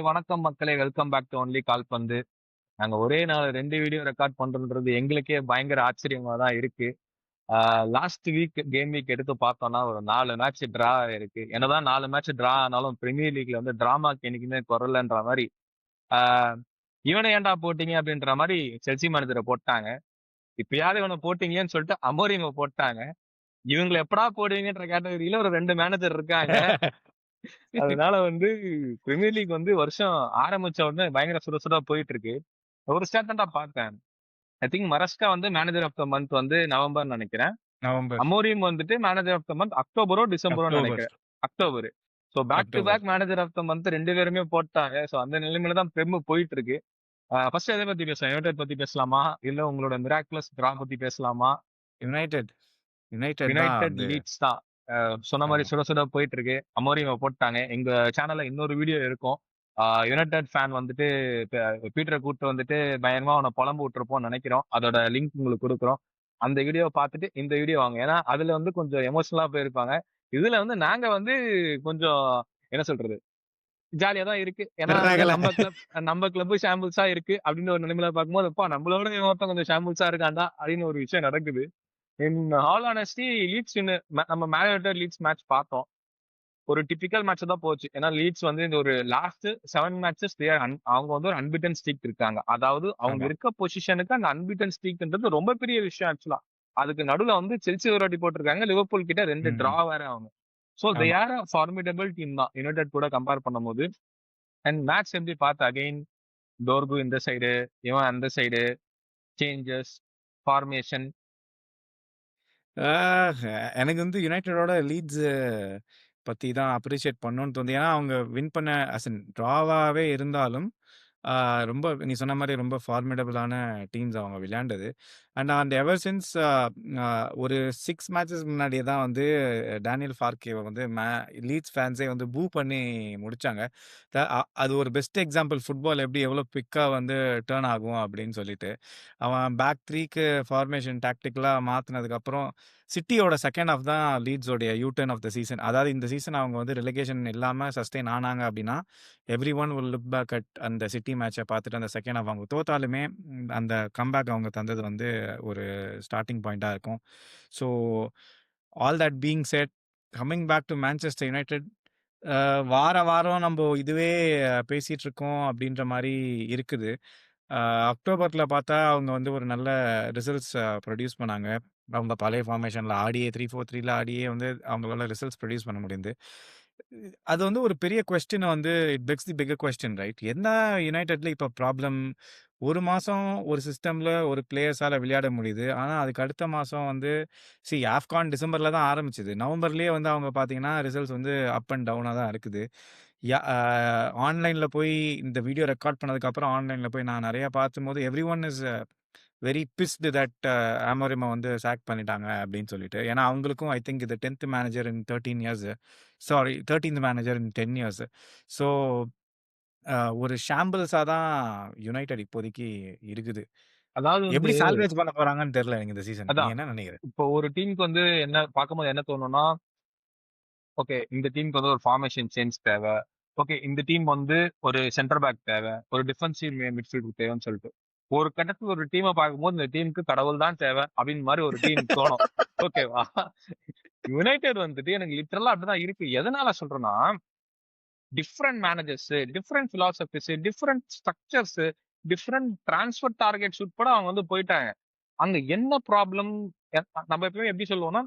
வணக்கம் மக்களே. Welcome back to only கால்பந்து. நாங்க ஒரே நாள் 2 வீடியோ ரெக்கார்ட் பண்றோம்ன்றது எங்களுக்கே பயங்கர ஆச்சரியமா தான் இருக்கு. லாஸ்ட் கேம் வீக் எடுத்து பார்த்தோம்னா, ஒரு 4 மேட்ச் டிரா ஆயிருக்கு. என்னதான் 4 மேட்ச் டிரா ஆனாலும் பிரீமியர் லீக்ல வந்து டிராமாக்கு என்னைக்குமே குரல்லன்ற மாரி, ஆ இவன ஏன்டா போட்டீங்க அப்படின்ற மாரி செல்சி மேனேஜர போட்டாங்க. இப்பயாவது இவன போட்டீங்கன்னு சொல்லிட்டு அமோரிம போட்டாங்க. இவங்கள எப்படா போடுவீங்கன்ற கேட்டகரியில ஒரு 2 மேனேஜர் இருக்காங்க. அதனால வந்து பிரீமியர் லீக் வந்து வருஷம் ஆரம்பிச்ச உடனே பயங்கர சுட சுட போயிட்டு இருக்கு. ஒரு ஸ்டாட் தான் பார்த்தேன். ஐ திங்க் மரஸ்கா வந்து மேனேஜர் ஆஃப் த மந்த் வந்து நவம்பர்ன்னு நினைக்கிறேன். நவம்பர், அமோரிம் வந்துட்டு மேனேஜர் ஆஃப் த மந்த் அக்டோபரோ, டிசம்பரோன்னு அக்டோபர், நினைக்கிறேன். October. So back to October. Back manager of the month 2 பேருமே போட்டாங்க. சோ அந்த நிலைமையில தான் பெம் போயிட்டு இருக்கு. ஃபர்ஸ்ட் எத பத்தி பேசலாம்? யுனைட்டட் பத்தி பேசலாமா? இல்ல உங்களோட மிராக்குலஸ் டிரா பத்தி பேசலாமா? யுனைடெட் யுனைடெட் தான் யுனைட்டட் வந்து லீட்ஸ் தான். சொன்ன மாரி ஆமா. சுட சுட போயிட்டு இருக்கு. அமோரிம போட்டாங்க. எங்க சேனல்ல இன்னொரு வீடியோ இருக்கும். யுனைட்டட் ஃபேன் வந்துட்டு பீட்டர கூட்டு வந்துட்டு பயங்கரமா அவன பொளம்பு விட்டுருப்போம்னு நெனைக்கிறோம். அதோட லிங்க் உங்களுக்கு குடுக்குறோம். அந்த வீடியோவ பார்த்துட்டு இந்த வீடியோ வாங்க. ஏன்னா, அதுல வந்து கொஞ்சம் எமோஷனலா போயிருப்பாங்க. இதுல வந்து நாங்க வந்து கொஞ்சம் என்ன சொல்றது? ஜாலியா தான் இருக்கு. ஏன்னா வந்து ரகல. நம்ம கிளப் ஷாம்பிள்ஸா இருக்கு அப்படின்னு ஒரு நிலைமையில பார்க்கும்போது, அப்பா நம்மளோட இவன் ஒருத்தன் கொஞ்சம் ஷாம்பிள்ஸா இருக்கான்டா அப்படின்னு ஒரு விஷயம் நடக்குது. இன் ஆல் ஹானஸ்டி லீட்ஸ் நம்ம மேன் யுனைட்டட் லீட்ஸ் மேட்ச் பார்த்தோம். ஒரு டிபிக்கல் மேட்ச் தான் போச்சு. ஏன்னா லீட்ஸ் வந்து இந்த ஒரு லாஸ்ட் 7 மேட்சஸ் அவங்க வந்து ஒரு அன்பிட்டன் ஸ்ட்ரீக் இருக்காங்க. அதாவது அவங்க ஆமா. இருக்க பொசிஷனுக்கு அந்த அன்பிட்டன் ஸ்ட்ரீக்ன்றது ரொம்ப பெரிய விஷயம் ஆக்சுவலா. அதுக்கு நடுவுல வந்து செல்சி ஒரு வாட்டி போட்டிருக்காங்க. லிவர்பூல் கிட்ட 2 ம். டிரா வேற அவங்க. சோ தே ஆமா. ஆர் அ ஃபார்மிடபிள் டீம் தான். யுனைட்டட் கூட கம்பேர் பண்ணும்போது. அண்ட் மேட்ச் எப்படி பார்த்த அகைன் டோர்கு இந்த சைடு, இவன் அந்த சைடு, சேஞ்சஸ், ஃபார்மேஷன். ஆ எனக்கு வந்து யுனைட்டடோட லீட்ஸ் பத்தி தான் அப்ரிஷியேட் பண்ணணும்னு தோணுது. ஏன்னா, அவங்க வின் பண்ண டிராவாவே இருந்தாலும், ஆ ரொம்ப நீ சொன்ன மாரி ரொம்ப ஃபார்மிடபிளான டீம்ஸ் அவங்க விளையாண்டது. அண்ட் எவர் சின்ஸ் அ ஒரு 6 மேட்சஸ் முன்னாடியே தான் வந்து டேனியல் ஃபார்கேவ வந்து லீட்ஸ் ஃபேன்ஸே வந்து பூ பண்ணி முடிச்சாங்க. அது ஒரு பெஸ்ட் எக்ஸாம்பிள் ஃபுட்பால் எப்படி எவ்வளோ குயிக்கா வந்து டர்ன் ஆகும் அப்படின்னு சொல்லிட்டு. அவன் பேக் 3க்கு ஃபார்மேஷன் டாக்டிக்கலா மாத்துனதுக்கப்புறம், சிட்டியோட செகண்ட் ஹால்ஃப் தான் லீட்ஸோடைய டர்ன் ஆஃப் த சீசன். அதாவது இந்த சீசன் அவங்க வந்து ரெலகேஷன் இல்லாம சஸ்டெயின் ஆனாங்க அப்படின்னா, everyone will look back at அந்த சிட்டி மேட்ச பார்த்துட்டு அந்த செகண்ட் ஹால்ஃப் அவங்க தோத்தாலுமே, அந்த கம்பேக் அவங்க தந்தது வந்து ஒரு ஸ்டார்ட்டிங் பாயிண்ட்டா இருக்கும். So, all that being set, coming back to Manchester United, வாரம் நம்ப இதுவே பேசிட்டு இருக்கோம் அப்படின்ற மாரி இருக்குது. அ அக்டோபர்ல பார்த்தா அவங்க வந்து ஒரு நல்ல ரிசல்ட்ஸ் ப்ரொடியூஸ் பண்ணாங்க. அவங்க பழைய ஃபார்மேஷன்ல ஆடியே 3-4-3ல ஆடியே வந்து அவங்களால ரிசல்ட்ஸ் ப்ரொடியூஸ் பண்ண முடியுது. அது வந்து ஒரு பெரிய குவெஸ்டின வந்து it pegs the bigger question right? என்ன யுனைட்டட்ல இப்ப ப்ராப்ளம்? 1 மாசம் ஒரு சிஸ்டம்ல ஒரு பிளேயர்ஸால விளையாட முடியுது. ஆனா, அதுக்கு அடுத்த மாசம் வந்து ஆஃப்கான் டிசம்பர்ல தான் ஆரம்பிச்சது. நவம்பர்லயே வந்து அவங்க பார்த்தீங்கன்னா, ரிசல்ட்ஸ் வந்து அப் அண்ட் டவுனா தான் இருக்குது. யா அ ஆன்லைன்ல போய் இந்த வீடியோ ரெக்கார்ட் பண்ணதுக்கப்புறம் ஆன்லைன்ல போய் நான் நெறைய பார்த்தம்போது, everyone is very pissed that Amorim வந்து சாக் பண்ணிட்டாங்க அப்படின்னு சொல்லிட்டு. ஏன்னா, அவங்களுக்கும் ஐ திங்க் இது 10த் மேனேஜர் இன் 13 இயர்ஸ். சாரி 13த் மேனேஜர் இன் 10 இயர்ஸ். ஸோ, ஒரு ஷாம்பிள்ஸா தான் யுனைட்டட் இப்போதைக்கு இருக்குது. அதாவது வந்து எப்படி சால்வேஜ் பண்ண போறாங்கன்னு தெரியல எனக்கு இந்த சீசன். நீ அதான். என்ன நினைக்கிற? இப்போ ஒரு டீமுக்கு வந்து என்ன பார்க்கும்போது என்ன தோணும்னா, ஓகே இந்த டீமுக்கு வந்து ஒரு ஃபார்மேஷன் சேஞ்ச் தேவ. ஓகே இந்த டீம் வந்து ஒரு சென்டர் பேக் தேவ. ஒரு டிஃபென்சிவ் மிட்ஃபீல்ட் தேவைன்னு சொல்லிட்டு. ஒரு கட்டத்துல ஒரு டீம பார்க்கும்போது இந்த டீமுக்கு கடவுள் தான் தேவ அப்படின்னு மாரி ஒரு டீம் தோணும். ஓகேவா? யுனைட்டட் வந்துட்டு எனக்கு லிட்டரலா அப்படிதான் இருக்கு. எதனால சொல்றேன்னா, different managers, different philosophies, different structures, different transfer targets உட்பட அவங்க வந்து போயிட்டாங்க. அங்க என்ன ப்ராப்ளம்? நம்ம எப்பவுமே எப்படி சொல்லுவோம்னா,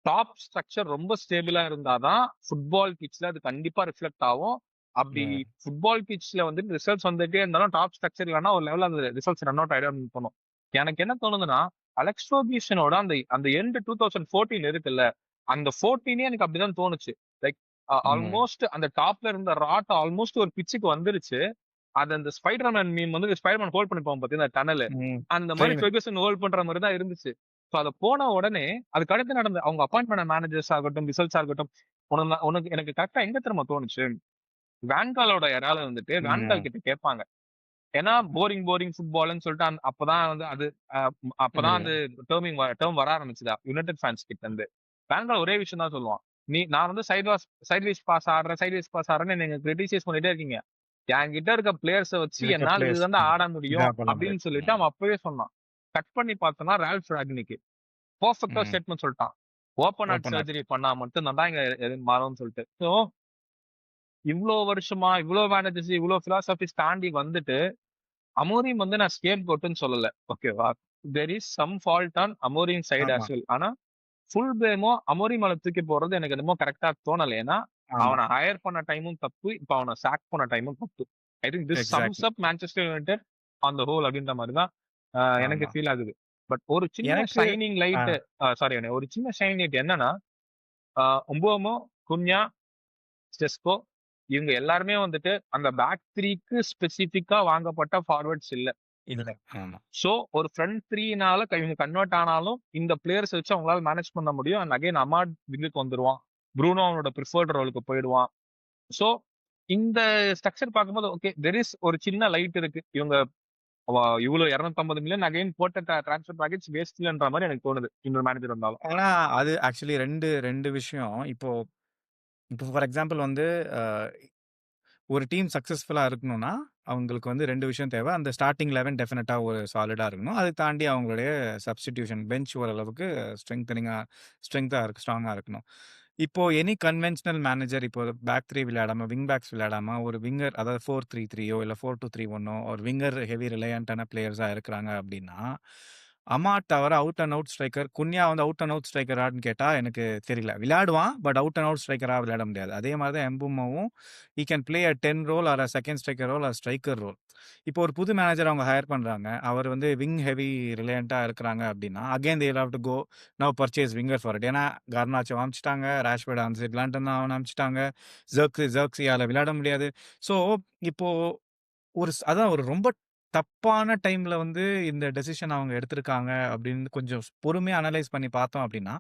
டாப் ஸ்ட்ரக்சர் ரொம்ப ஸ்டேபிளா இருந்தாதான் ஃபுட்பால் பிட்ச்ல அது கண்டிப்பா ரிஃப்ளெக்ட் ஆகும். அப்படி ம். ஃபுட்பால் பிட்ச்ல வந்துட்டு ரிசல்ட்ஸ் வந்துட்டே இருந்தாலும் டாப் ஸ்ட்ரக்சர் இல்லைன்னா ஒரு லெவல்ல அந்த ரிசல்ட்ஸ் ரன் அவுட் ஆயிடும் தோணும். எனக்கு என்ன தோணுதுன்னா, அலெக்ஸ் ஃபர்கியூசனோட அந்த அந்த எண்ட் 2014 இருக்குல்ல, அந்த 14 எனக்கு அப்படிதான் தோணுச்சு. லைக் ம். ஆல்மோஸ்ட் அந்த டாப்ல இருந்த ராட் ஆல்மோஸ்ட் ஒரு பிட்சுக்கு வந்துருச்சு. அது அந்த ஸ்பைடர்மேன் மீம் வந்து ஸ்பைடர்மேன் ஹோல்ட் பண்ணிப்போம் பாத்தீங்கன்னா டனல். ம். அந்த மாதிரி ட்ரெயின். ஃபெர்குசன் ஹோல்ட் பண்ற மாதிரி தான் இருந்துச்சு. சோ அத போன உடனே அதுக்கு அடுத்து நடந்த அவங்க அப்பாயிண்ட் பண்ண மேனேஜர்ஸ் ஆகட்டும், ரிசல்ட்ஸ் ஆகட்டும், உனக்கு எனக்கு கரெக்ட்டா எங்க தெரியுமா தோணுச்சு? வேன்காலோட யாரால வந்துட்டு வேன்கால் ம். கிட்ட கேட்பாங்க. ஏன்னா போரிங் ஃபுட்பால்ன்னு சொல்லிட்டு அப்பதான் வந்து அது அ அப்பதான் அந்த ம். டேர்ம் வர ஆரம்பிச்சுதா யுனைட்டட் ஃபேன்ஸ் கிட்ட இருந்து. வேன்கால் ஒரே விஷயம் தான் சொல்லுவான். நான் வந்து சைட்வேஸ் பாஸ் ஆடுறேன், சைட்வேஸ் பாஸ் ஆடுறேன்னு நீங்க கிரிட்டிசைஸ் பண்ணிட்டே இருக்கீங்க. என்கிட்ட இருக்க பிளேயர்ஸ வச்சு இருக்க என்னால பிளேயர்ஸ் இதுதான்டா ஆட முடியும் இதா பண்ண முடியாது. அப்படின்னு சொல்லிட்டு அவன் அப்பவே சொன்னான். கட் பண்ணி பார்த்தோம்னா ரால்ஃப் ராக்னிக்கு பெர்ஃபெக்ட்டா ம். ஸ்டேட்மெண்ட் சொல்லிட்டான். Open heart open heart. Surgery பண்ணா மட்டும் தான்டா இங்க எதுவும் மாறும்னு சொல்லிட்டு. ஸோ இவ்ளோ வருஷமா, இவ்ளோ மேனேஜர்ஸ், இவ்ளோ பிலாசபிஸ் தாண்டி வந்துட்டு அமோரிம் வந்து நான் ஸ்கேப் கோட்டுன்னு சொல்லல. ஓகேவா? There is some fault on Amorim side ஆமா, ஆஸ் வெல். ஆனா ஃபுல் பிளேமும் அமோரிம் மேல தூக்கி போடுறது எனக்கு என்னமோ கரெக்ட்டா தோணல. ஏன்னா, ஆமா. அவன ஹையர் பண்ண டைமும் தப்பு. இப்ப அவன சாக் பண்ண டைமும் தப்பு. I think this sums exactly. Up Manchester United on the whole அப்படின்ற மாரி தான் எனக்கு ஆமா. ஃபீல் ஆகுது. பட் ஒரு சின்ன எனக்கு ஷைனிங் ஆ லைட் சாரி ஒரு சின்ன ஷைனிங் லைட் என்னன்னா, உம்போமோ, குன்யா, செஸ்கோ இவங்க எல்லாருமே வந்துட்டு அந்த பேக் 3க்கு ஸ்பெசிஃபிக்கா வாங்கப்பட்ட ஃபார்வர்ட்ஸ் இல்ல. இல்ல. ஆமா. சோ ஒரு ஃப்ரண்ட் 3னால இவங்க கன்வெர்ட் ஆனாலும் இந்த பிளேயர்ஸ் வச்சு அவங்களால மேனேஜ் பண்ண முடியும். அண்ட் அகைன் அமாட் விங்குக்கு வந்துருவான். ப்ரூனோ அவனோட பிரிஃபர்ட் ரோலுக்கு போயிடுவான். சோ இந்த ஸ்ட்ரக்சர் பார்க்கும்போது ஓகே தெர் இஸ் ஒரு சின்ன லைட் இருக்கு. இவங்க இவ்வளவு 250 மில்லியன் அகைன் போட்ட டிரான்ஸ்ஃபர் பேக்கேஜ் வேஸ்ட் இல்லன்ற மாதிரி எனக்கு தோணுது. இன்னொரு மேனேஜர் வந்தாலும். ஆனா அது ஆக்சுவலி 2 விஷயம். இப்போ இப்போ ஃபார் எக்ஸாம்பிள் வந்து அ ஒரு டீம் சக்சஸ்ஃபுல்லா இருக்கணும்னா, அவங்களுக்கு வந்து 2 விஷயம் தேவை. அந்த ஸ்டார்ட்டிங் 11 டெஃபினட்டா ஒரு சாலிடா இருக்கணும். அதை தாண்டி அவங்களுடைய சப்ஸ்டிடியூஷன் பெஞ்ச் ஓரளவுக்கு ஸ்ட்ரெங்த்தா இருக்கு, ஸ்ட்ராங்கா இருக்கணும். இப்போ எனி கன்வென்ஷனல் மேனேஜர் இப்போ பேக் 3 விளையாடாம, விங் பேக்ஸ் விளையாடாம, ஒரு விங்கர் அதாவது 4-3-3யோ இல்ல 4-2-3-1ஓ ஒரு விங்கர் ஹெவி ரிலையன்ட்டான பிளேயர்ஸா இருக்கிறாங்க அப்படின்னா, அமாட் தவிர out and out striker Cunha வந்து அவுட் அண்ட் அவுட் ஸ்ட்ரைக்கரான்னு கேட்டா எனக்கு தெரியல. விளையாடுவான். பட் அவுட் அண்ட் அவுட் ஸ்ட்ரைக்கரா விளையாட முடியாது. அதே மாரி தான் எம்புமோவும் he can play a 10 role or a second striker role or striker role. இப்போ ஒரு புது மேனேஜர் அவங்க ஹையர் பண்றாங்க. அவர் வந்து விங் ஹெவி ரிலையன்ட்டா இருக்கிறாங்க அப்படின்னா, again they will have to go now purchase winger for it. ஏன்னா கார்னாச்சோ அனுப்பிச்சுட்டாங்க. ராஷ்வர்ட் அந்த சைட் லாண்டன் அவன அனுப்பிச்சுட்டாங்க. ஜெர்க்ஸியால விளையாட முடியாது. ஸோ இப்போ அதான் ஒரு ரொம்ப தப்பான டைம்ல வந்து இந்த டெசிஷன் அவங்க எடுத்திருக்காங்க அப்படின்னு கொஞ்சம் பொறுமையா அனலைஸ் பண்ணி பார்த்தோம் அப்படின்னா,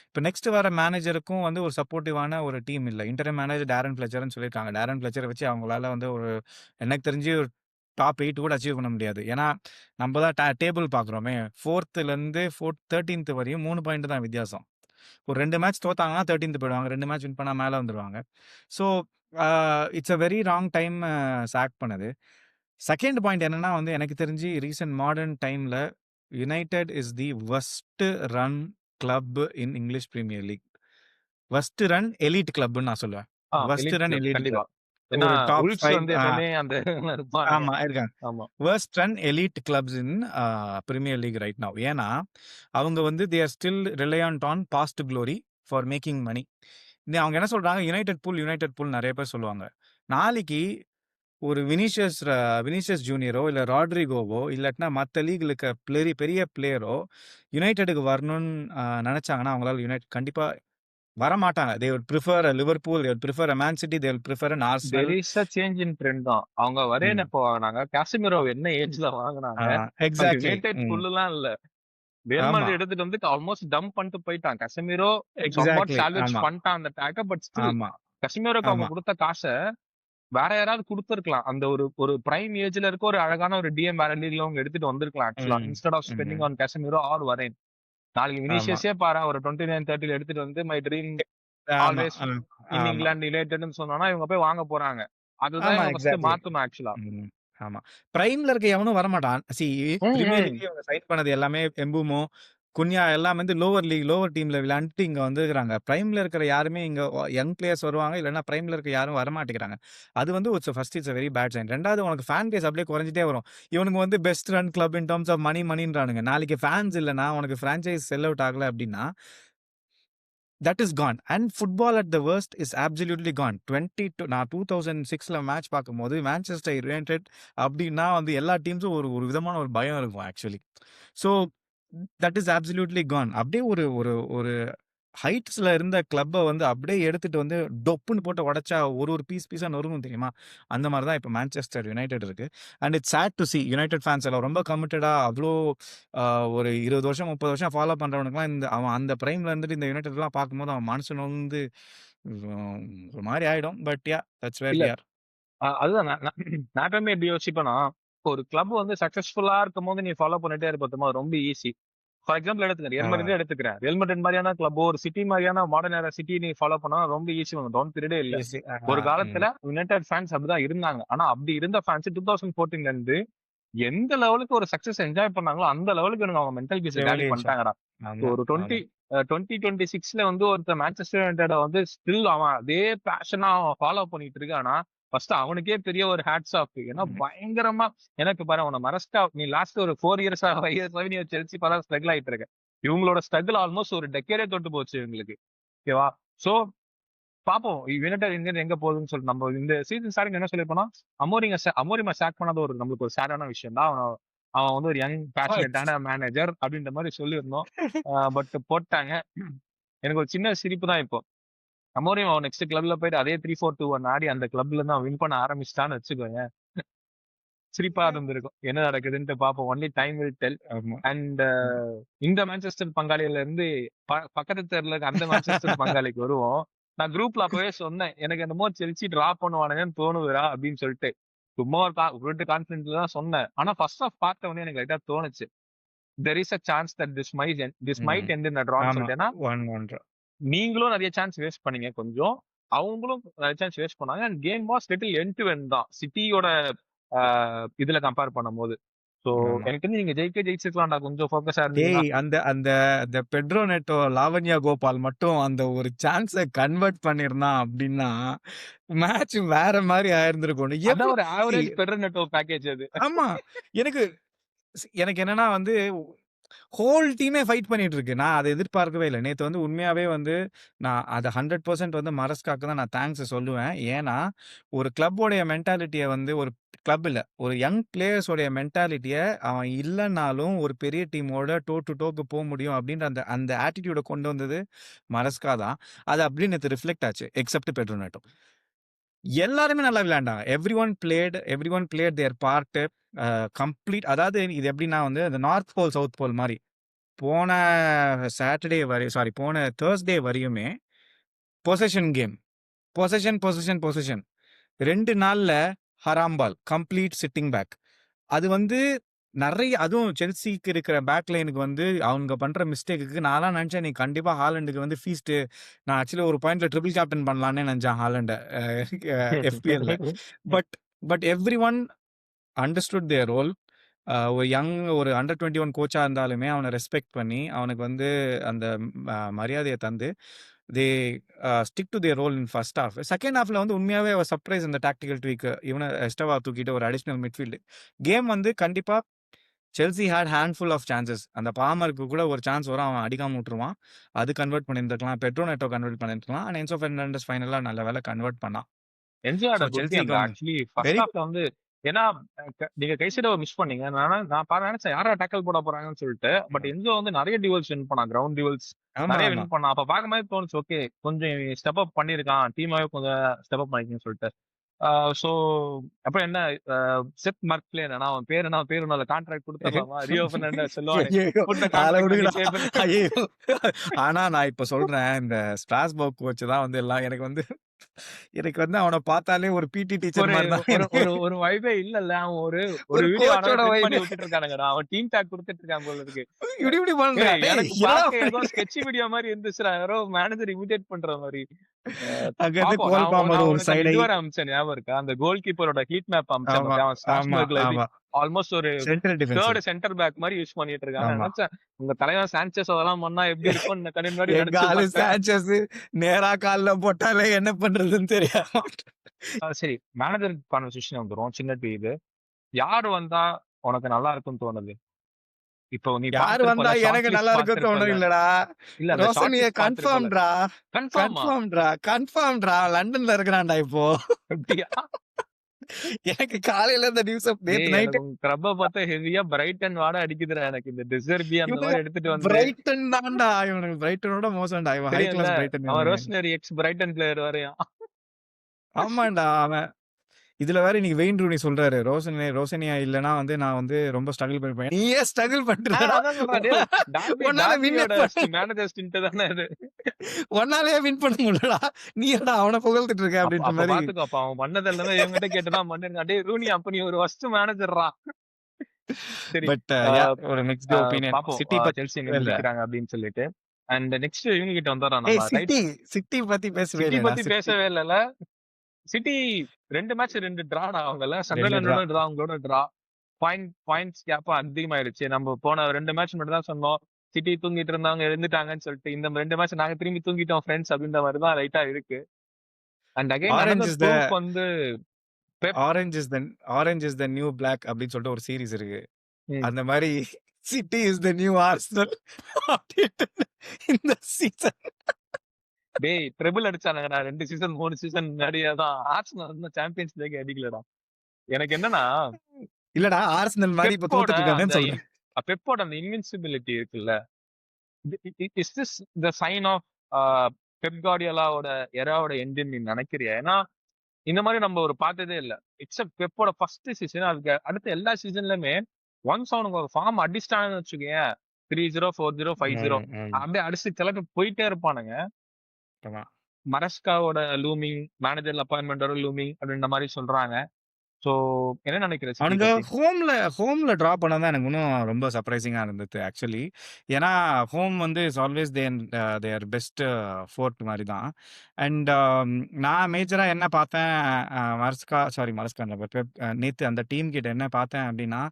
இப்ப நெக்ஸ்ட் வர மேனேஜருக்கும் வந்து ஒரு சப்போர்ட்டிவான ஒரு டீம் இல்ல. இன்டரிம் மேனேஜர் டாரன் ஃப்ளெச்சர்ன்னு சொல்லியிருக்காங்க. டாரன் ஃப்ளெச்சர வச்சு அவங்களால வந்து ஒரு எனக்கு தெரிஞ்சு ஒரு டாப் 8 கூட அச்சீவ் பண்ண முடியாது. ஏன்னா, நம்ம தான் டேபிள் பார்க்குறோமே. 4த்துலருந்து 13த் வரையும் 3 பாயிண்ட் தான் வித்தியாசம். ஒரு 2 மேட்ச் தோத்தாங்கன்னா 13த் போயிடுவாங்க. 2 மேட்ச் வின் பண்ணா மேல வந்துருவாங்க. So, it's a very wrong time sack பண்ணது. செகண்ட் பாயிண்ட் என்னன்னா வந்து எனக்கு தெரிஞ்சு ரீசென்ட் மாடர்ன் டைம்ல United is the worst run club in English Premier League. Worst run elite கிளப்ன்னு நான் சொல்லுவேன். Worst elite run club elite கண்டிப்பா. கிளப். ஏன்னா ஒரு டாப் உல்ஃப்ஸ் 5 வந்து எப்பவுமே அந்த இருப்பானுங்க. ஆமா இருக்காங்க. ஆமா. Worst run elite clubs in Premier League right now. ஏன்னா அவங்க வந்து they are still reliant on past glory for making money. அவங்க என்ன சொல்றாங்க யுனைடெட் பூல் நெறைய பேர் சொல்லுவாங்க. நாளைக்கு ஒரு வினிசியஸ் ஜூனியரோ இல்ல ராட்ரிகோவோ இல்லாட்டினா மத்த லீக்ல இருக்க பெரிய பிளேயரோ யுனைட்டெடுக்கு வரணும்னு நெனைச்சாங்கன்னா, அவங்களால கண்டிப்பா வரமாட்டாங்க. They would prefer a Liverpool, they would prefer a man city, they will prefer an there Arsenal. Is a change in trend தான். அவங்க வரேன் ம். எப்போ வாங்குனாங்க? காசிமிரோ என்ன ஏஜ்ல வாங்குனாங்க? அது எக்ஸாக்ட்லி. யுனைடெட் ம். புல்லுலாம் இல்ல. ரியல் ஆமா. மாட்ரிட் எடுத்துட்டு வந்து ஆல்மோஸ்ட் டம்ப் பண்ணிட்டு போயிட்டான். கசமிரோ சம்வாட் எக்ஸாக்ட்லி. சால்வேஜ் ஆமா, பண்ணிட்டான் அந்த டாக்க. பட் ஸ்டில் ஆமா, கசமிரோக்கு அவங்க ஆமா, குடுத்த காச வேற யாராவது குடுத்திருக்கலாம். அந்த ஒரு ஒரு பிரைம் ஏஜ்ல இருக்க ஒரு அழகான ஒரு டிஎம் வேற லீக்ல அவங்க எடுத்துட்டு வந்திருக்கலாம் ஆக்சுவலா. ம். இன்ஸ்டெட் ஆஃப் ஸ்பெண்டிங் ம். ஆன் கசமிரோ ஆர் வரேன். நாளைக்கு ஆமா, வினிஷியஸே பாரேன் ஒரு 29, 30ல எடுத்துட்டு வந்து மை ட்ரீம் ஆமா, ஆல்வேஸ் இன் ஆமா, இங்கிலாந்து யுனைடெட்ன்னு சொன்னோம்னா இவங்க போய் வாங்க போறாங்க. அதுதான் ஆமா, இவங்க ஃபர்ஸ்ட் எக்ஸாக்ட்லி. மாத்தணும் ஆக்சுவலா. ம். ஆமா. பிரைம்ல இருக்க எவனும் வரமாட்டான். ம், பிரீமியர் ம். லீக்லயே இவங்க சைன் பண்ணது எல்லாமே எம்புமோ, குன்யா எல்லாம் வந்து லோவர் டீம்ல விளையாண்டுட்டு இங்க வந்துருக்காங்க. பிரைம்ல இருக்கிற யாருமே இங்க யங் பிளேயர்ஸ் வருவாங்க. இல்லன்னா பிரைம்ல இருக்க யாரும் வரமாட்டேங்கிறாங்க. அது வந்து இட்ஸ் வெரி பேட் சைன். 2வது உனக்கு ஃபேன் பேஸ் அப்படியே குறைஞ்சிட்டே வரும். இவனுங்க வந்து best run club in terms of மணின்றானுங்க. நாளைக்கு ஃபேன்ஸ் இல்லன்னா, உனக்கு பிரான்சைஸ் செல் அவுட் ஆகல அப்படின்னா that is con. And football at the worst is absolutely con. நான் 2006ல மேட்ச் பார்க்கும்போது மான்செஸ்டர் யுனைடெட் அப்டின்னா வந்து எல்லா டீம்ஸும் ஒரு ஒரு விதமான ஒரு பயம் இருக்கும் actually. So that is absolutely gone. அப்படியே ஒரு ஒரு ஒரு ஹைட்ஸ்ல இருந்த கிளப்ப வந்து அப்படியே எடுத்துட்டு வந்து டொப்புன்னு போட்டு உடைச்சா ஒரு பீஸா நொறுங்கும் தெரியுமா? அந்த மாரி தான் இப்ப மான்செஸ்டர் யுனைடெட் இருக்கு. And it's sad to see United fans எல்லாம் ரொம்ப கமிட்டடா அவ்ளோ ஒரு 20 வருஷம், 30 வருஷம் ஃபாலோ பண்றவனுக்குலாம் அவன் அந்த பிரைம்ல இருந்துட்டு இந்த யுனைடெட்லாம் பார்க்கும்போது அவன் மனசு நொந்து ஒரு மாரி ஆயிடும். பட் தட்ஸ் வேர் இல்ல வி ஆர். அதுதான் நான் எப்பவுமே எப்படி யோசிப்பேன்னா, ஒரு கிளப் வந்து சக்சஸ்ஃபுல்லா இருக்கும்போது நீ ஃபாலோ பண்ணிட்டே இருப்பதுமா ரொம்ப ஈஸி. ஃபார் எக்ஸாம்பிள் எடுத்துக்கிறேன், ரியல் மேட்ரிட் எடுத்துக்கிறேன். ரியல் மேட்ரிட் மாதிரியான கிளப் ஒரு சிட்டி மாதிரியான மாடர்ன் ஏரா சிட்டி நீ ஃபாலோ பண்ணா ரொம்ப ஈஸி. டவுன் பீரியடே இல்ல. ஈஸி. ஒரு காலத்துல யுனைடெட் ஃபேன்ஸ் அப்படிதான் இருந்தாங்க. ஆனா அப்படி இருந்த ஃபேன்ஸ் 2014ல இருந்து எந்த லெவலுக்கு ஒரு சக்சஸ் என்ஜாய் பண்ணாங்களோ அந்த லெவலுக்கு எனக்கு அவங்க மென்டல் பீஸ் காலி பண்ணிட்டாங்கடா. ஒரு 2026ல வந்து ஒருத்தர் மான்செஸ்டர் யுனைடெட வந்து ஸ்டில் அவன் அதே பேஷனா அவன் ஃபாலோ பண்ணிட்டு இருக்கானா, ஃபர்ஸ்ட் அவனுக்கே பெரிய ஒரு ஹேட்ஸ் ஆஃப். ஏன்னா பயங்கரமா எனக்கு பாரு உன மரஸ்டா நீ லாஸ்ட் ஒரு 4 இயர்ஸா 5 இயர்ஸ் நீ செல்சி பரவ ஸ்ட்ரகிள் ஆயிட்டு இருக்க. இவங்களோட ஸ்ட்ரகிள் ஆல்மோஸ்ட் ஒரு டெக்கேடே தொட்டு போச்சு இவங்களுக்கு. ஓகேவா? சோ பாப்போம் யுனைடெட் எங்க போகுதுன்னு சொல்லிட்டு. நம்ம இந்த சீசன் ஸ்டார்டிங் என்ன சொல்லிருப்போம்னா, அமோரிமா சாக் பண்ணாத ஒரு நம்மளுக்கு ஒரு சேடான விஷயம் தான். அவன் வந்து ஒரு யங் பேஷனேட்டான மேனேஜர் அப்படின்ற மாதிரி சொல்லியிருந்தோம். பட் போட்டாங்க. எனக்கு ஒரு சின்ன சிரிப்பு தான் இப்போ. அமோரிமா நெக்ஸ்ட் கிளப்ல போயிட்டு அதே 3-4-2-1 ஆடி அந்த கிளப்ல தான் வின் பண்ண ஆரம்பிச்சிட்டான்னு வச்சுக்கோங்க. சிரிப்பா இருந்திருக்கும். என்ன நடக்குதுன்ட்டு பாப்போம். Only time will tell. And இந்த மான்செஸ்டர் பங்காளியில இருந்து பக்கத்து தெருல இருக்க அந்த மான்செஸ்டர் பங்காளிக்கு வருவோம். நான் குரூப்ல அப்பவே சொன்னேன், எனக்கு என்னமோ செல்சி டிரா பண்ணுவானுங்கன்னு தோணுதுரா அப்படின்னு சொல்லிட்டு. சும்மா ஒரு கான்பிடன்ட்ல தான் சொன்னேன். ஆனா ஃபர்ஸ்ட் ஆஃப் பார்த்த உடனே எனக்கு லைட்டா தோணுச்சு, there is a chance that this might end in a draw சொல்லிட்டு. ஏன்னா நீங்களும் நிறைய சான்ஸ் வேஸ்ட் பண்ணீங்க கொஞ்சம், அவங்களும் நிறைய சான்ஸ் வேஸ்ட் பண்ணாங்க. And game was little end to end தான் சிட்டியோட இதுல கம்பேர் பண்ணும்போது. சோ எனக்கு தெரிஞ்சு நீங்க ஜெயிச்சிருக்கலாம்டா கொஞ்சம் ஃபோக்கஸா இருந்தீங்க. அந்த பெட்ரோ நெட்டோ லாவண்யா கோபால் மட்டும் அந்த ஒரு சான்ஸை கன்வெர்ட் பண்ணிருந்தான் அப்படின்னா மேட்ச் வேற மாதிரி ஆயிருந்திருக்கும். ஒரு ஆவரேஜ் பெட்ரோ நெட்டோ பேக்கேஜ் அது. ஆமா, எனக்கு என்னன்னா வந்து ஹோல் டீமே ஃபைட் பண்ணிட்டு இருக்கு. நான் அதை எதிர்பார்க்கவே இல்லை. நேற்று வந்து உண்மையாவே வந்து நான் அதை 100% வந்து மரஸ்காக்கு தான் நான் தேங்க்ஸ் சொல்லுவேன். ஏன்னா ஒரு கிளப்போடைய மென்டாலிட்டியை வந்து ஒரு கிளப் இல்லை, ஒரு யங் பிளேயர்ஸோடைய மென்டாலிட்டியை அவன் இல்லைன்னாலும் ஒரு பெரிய டீமோட டோ டு டோக்கு போக முடியும் அப்படின்ற அந்த ஆட்டிடியூடை கொண்டு வந்தது மரஸ்கா தான். அது அப்படி நேற்று ரிஃப்ளெக்ட் ஆச்சு. Accept Pedro நெட்டோ. எல்லாருமே நல்லா விளையாண்டாங்க. Every one plate their part complete. அதாவது இது எப்படின்னா வந்து அந்த நார்த் போல் சவுத் போல் மாதிரி போன தேர்ஸ்டே வரையுமே பொசஷன் கேம், பொசஷன் 2 நாள்ல ஹராம்பால் கம்ப்ளீட் சிட்டிங் பேக். அது வந்து நிறைய, அதுவும் செல்சிக்கு இருக்கிற பேக் லைனுக்கு வந்து அவங்க பண்ற மிஸ்டேக்கு நான்லாம் நினைச்சேன் நீ கண்டிப்பா ஹாலண்டுக்கு வந்து ஃபீஸ்ட். நான் ஆக்சுவலி ஒரு பாயிண்ட்ல ட்ரிபிள் கேப்டன் பண்ணலான்னு நினைச்சேன் ஹாலண்ட FPL. But everyone understood their role. ஒரு அண்டர் 21 கோச்சா இருந்தாலுமே அவனை ரெஸ்பெக்ட் பண்ணி அவனுக்கு வந்து அந்த மரியாதையை தந்து they stick to their role in first half. Second ஹாஃப்ல வந்து உண்மையாவே சர்ப்ரைஸ் இந்த டாக்டிக்கல் ட்வீக் இவனை எஸ்டவா தூக்கிட்டு ஒரு அடிஷனல் மிட்ஃபீல்டு கேம் வந்து கண்டிப்பா Chelsea had handful of chances. அந்த பாமருக்கு கூட ஒரு சான்ஸ் வரும், அவன் அடிக்காம விட்டுருவான். அது கன்வெர்ட் பண்ணியிருந்துருக்கலாம். பெட்ரோ நெட்டோ கன்வெர்ட் பண்ணிருக்கலாம். அண்ட் என்சோ ஃபெர்னாண்டஸ் ஃபைனலா நல்ல வேலை கன்வெர்ட் பண்ணான். வந்து ஏன்னா நீங்க கைசிட மிஸ் பண்ணீங்க. நான் நினைச்சேன் யாரா டேக்கல் போட போறாங்கன்னு சொல்லிட்டு. பட் என்ஜோ வந்து நிறைய டியூவல்ஸ் வின் பண்ணான், கிரவுண்ட் டியூவல்ஸ் நிறைய வின் பண்ணான். அப்ப பாக்கும்போது தோணுச்சு, ஓகே கொஞ்சம் ஸ்டெப் அப் பண்ணிருக்கான், டீமாவே கொஞ்சம் ஸ்டெப் அப் பண்ணிக்கணும்னு சொல்லிட்டு. சோ அப்புறம் என்ன செத் மார்க்லே அவன் பேரு கான்ட்ராக்ட் கொடுத்துடலாமா? ரியோ பெர்னாண்டஸ் ஆனா நான் இப்ப சொல்றேன், இந்த ஸ்ட்ராஸ்பர்க் கோச் தான் வந்து எல்லாம் எனக்கு வந்து அவனை பார்த்தாலே ஒரு பிடி டீச்சர் மாதிரி தான். ஒரு வைபே இல்லல்ல. அவன் ஒரு வீடியோ பண்ணி விட்டுட்டு இருக்கானுங்கடா. அவன் டீம் டாக் கொடுத்துட்டு இருக்கான் போல இருக்கு. இப்படி பண்றான். எனக்கு பார்க்க ஏதோ ஸ்கெட்ச் வீடியோ மாதிரி இருந்துச்சுடா, யாரோ மேனேஜர் இமிடேட் பண்ற மாதிரி. ஒரு சைடு அம்சன் ஞாபகம் இருக்கா? அந்த கோல் கீப்பரோட ஹீட் மேப் அம்சன் ஆல்மோஸ்ட் ஒரு தேர்ட் சென்டர் பேக் மாதிரி யூஸ் பண்ணிட்டு இருக்காங்க. உங்க தலைவன் சாnchez அதெல்லாம் பண்ணா எப்படி இருக்கும்? சாnchez நேரா கால்ல போட்டாலே என்ன பண்றதுன்னு தெரியாது. சரி, மேனேஜர் கான்வர்சேஷன் வந்துரும். சின்ன இது யாரு வந்தா உனக்கு நல்லா இருக்கும்னு தோணுது? இப்போ நீ யாரு வந்தா எனக்கு நல்லா இருக்கும்னு தோணும் இல்லடா. இல்ல ரோசனிய கன்ஃபார்ம்டா லண்டன்ல இருக்கறான்டா இப்போ. எனக்கு காலையில இந்த நியூஸ் நேத்து நைட் கிளப்ப பார்த்தா ஹெவியா பிரைட்டன் வாட அடிக்குதுடா. எனக்கு இந்த டிசர்பி அந்த மாதிரி எடுத்துட்டு வந்து பிரைட்டன் தான்டா. இவனுக்கு பிரைட்டனோட மோசம்டா. இவன் ஹை கிளாஸ் பிரைட்டன். அவன் ரோஸ்னரி எக்ஸ் பிரைட்டன் பிளேயர் வரையா. ஆமாண்டா. அவன் இதுல வேற இன்னைக்கு வெயின் ரூனி சொல்றாரு, ரோசனியா இல்லனா வந்து நான் வந்து ரொம்ப ஸ்ட்ரகிள் பண்ணிப்பேன். நீயே ஸ்ட்ரகிள் பண்றடா. ஒன்னால வின் பண்ண முடியலடா. நீ ஏடா அவனை புகழ்ந்துட்டு இருக்க அப்படின்ற மாதிரி. பாத்துக்கோ, அவன் பண்ணதெல்லாம் இவங்கிட்ட கேட்டுதான் பண்ணிருக்கான். டேய் ரூனி, அப்ப நீ ஒரு ஃபர்ஸ்ட் மேனேஜர்ரா. சரி. பட் ஆ ஒரு மிக்ஸ்டு ஆ ஒப்பீனியன். பாப்போம். சிட்டி பத்தி செல்சி எங்க பேசவே இல்ல. முடிக்கிறாங்க அப்படின்னு சொல்லிட்டு. அண்ட் நெக்ஸ்ட் இவங்க கிட்ட வந்துர்றோம் ஏய் நம்ம. ரைட். சிட்டி பத்தி பேசவே சிட்டி இல்லடா. பத்தி சிட்டி பேசவே இல்லல. City 2 match 2 டிராடா அவங்கல்ல. 2 டிரா. சண்டர்லாண்டோட டிரா, அவங்களோட டிரா. பாயிண்ட்ஸ் கேப் அதிகமாயிருச்சு. நம்ம போன 2 மேட்ச் மட்டும் தான் சொன்னோம். சிட்டி தூங்கிட்டு இருந்தவங்க எழுந்துட்டாங்கன்னு சொல்லிட்டு, இந்த 2 மேட்ச் நாங்க திரும்பி தூங்கிட்டோம் ஃபிரெண்ட்ஸ் அப்படின்ற மாரி தான் லைட்டா இருக்கு. And again orange another is the proof வந்து Pep. Orange is the orange is the new black அப்படின்னு சொல்லிட்டு ஒரு சீரிஸ் இருக்கு. ம். அந்த மாதிரி City is the new Arsenal அப்படின்ட்டு இந்த சீசன். டேய் ட்ரிபிள் அடிச்சானுங்கடா 2 சீசன் 3 சீசன் முன்னாடியே தான். ஆர்சனல் வந்து சாம்பியன்ஸ் லீக் அடிக்கலடா. எனக்கு என்னன்னா இல்லடா ஆர்சனல் மாதிரி இப்ப பெப்போட தோத்துட்டு அந்த இருக்காங்கன்னு சொல்றேன். பெப்போட அந்த இன்வின்சிபிலிட்டி இருக்குல்ல. Is this the sign of Pep கார்டியோலாவோட எராவோட எண்டுன்னு நீ நினைக்கிறியா? ஏன்னா இந்த மாதிரி நம்ம ஒரு பார்த்ததே இல்ல. எக்ஸப்ட் பெப்போட ஃபர்ஸ்ட் சீசன், அதுக்கு அடுத்த எல்லா சீசன்லயுமே ஒன்ஸ் அவனுக்கு ஒரு ஃபார்ம் அடிச்சிட்டாங்கன்னு வச்சுக்கோயேன், 3-0, 4-0, 5-0 அப்படியே அடிச்சு கிளப்பி போயிட்டே இருப்பானுங்க. ஆமா. மரஸ்காவோட லூமிங், மேனேஜர் அப்பாயின்மெண்டோட லூமிங் அப்படின்ற மாதிரி சொல்றாங்க. சோ என்ன நினைக்கிற சிட்டி அவனுங்க பத்தி? ஹோம்ல டிரா பண்ணதான் எனக்கு இன்னும் ரொம்ப சர்ப்ரைசிங்கா இருந்தது ஆக்சுவலி. ஏன்னா ஹோம் வந்து is always their best fort மாதிரி தான். அண்ட் நான் மேஜரா என்ன பார்த்தேன், மரஸ்கா நேத்து அந்த டீம் கிட்ட என்ன பார்த்தேன் அப்படின்னா,